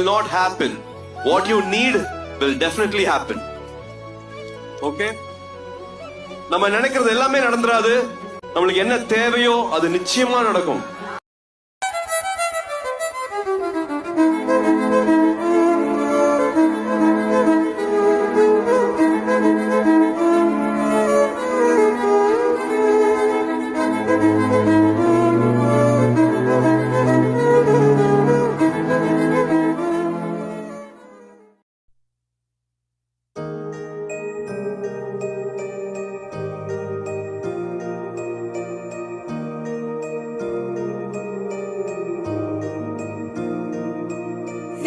will not happen. What you need will definitely happen. Okay? நம்ம நினைக்கிறது எல்லாமே நடந்துராது. நம்மளுக்கு என்ன தேவையோ அது நிச்சயமா நடக்கும்.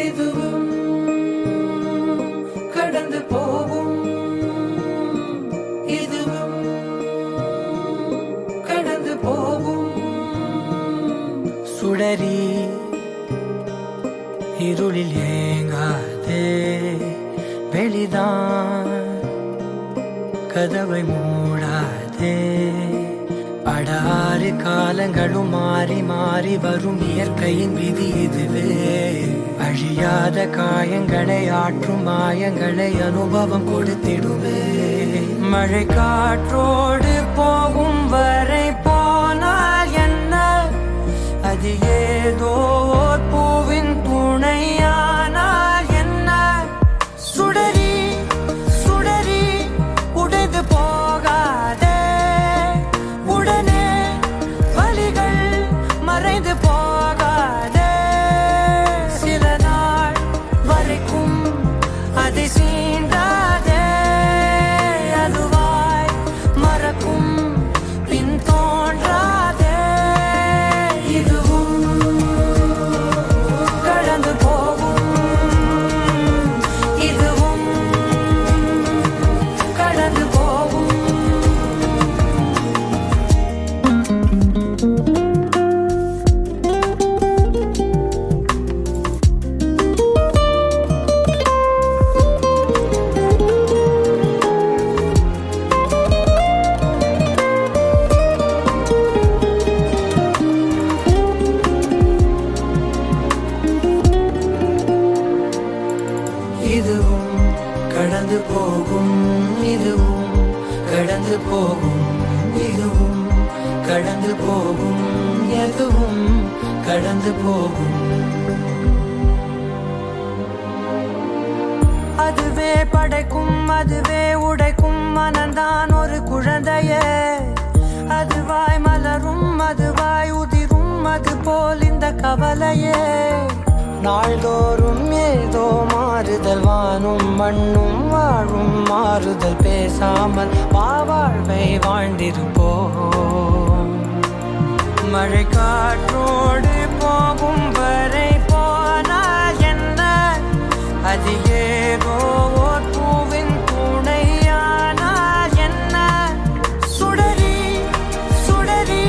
இதுவும் கடந்து போகும், இதுவும் கடந்து போகும். சுடரி இருளில் ஏங்காதே, வெளிதான் கதவை மூடாதே. படாறு காலங்களும் மாறி மாறி வரும் இயற்கையின் விதி இதுவே. அழியாத காயங்களை ஆற்றும் மாயங்களை அனுபவம் கொடுத்திடுவே. மழை காற்றோடு போகும் வரை போனால் என்ன, அது ஏதோ ஓர் பூவின் துணையானால் என்ன. சுடரி சுடரி உடைந்து போகாதே, உடனே வலிகள் மறைந்து போகாதே. சில நாள் வரைக்கும் அதை சீண்டாதே, அதுவாய் மறக்கும் பின் தோன்றாதே. இதுவும் கடந்து போகும், இதுவும் கடந்து போகும். இதுவும் கடந்து போகும், இதுவும் கடந்து போகும், இதுவும் கடந்து போகும், எதுவும் கடந்து போகும். அதுவே படைக்கும், அதுவே உடைக்கும் மனந்தான் ஒரு குழந்தையே. அதுவாய் மலரும், அதுவாய் உதிரும், அது போல் இந்த கவலையே. நாள்தோறும் ஏதோ மாறுதல், வானும் மண்ணும் வாழும் மாறுதல். பேசாமல் வாழ்வை வாழ்ந்திருப்போம். மழை காற்றோடு போகும் வரை போனால் என்ன, அது ஏதோ ஓர் பூவின் துணையானால் என்ன. சுடரி சுடரி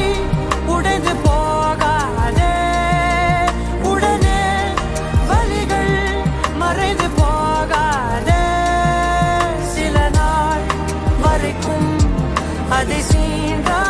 உடைந்து போகாதே, உடனே வலிகள் மறைந்து போகாதே. சில நாள் வரைக்கும் அதை சீண்டா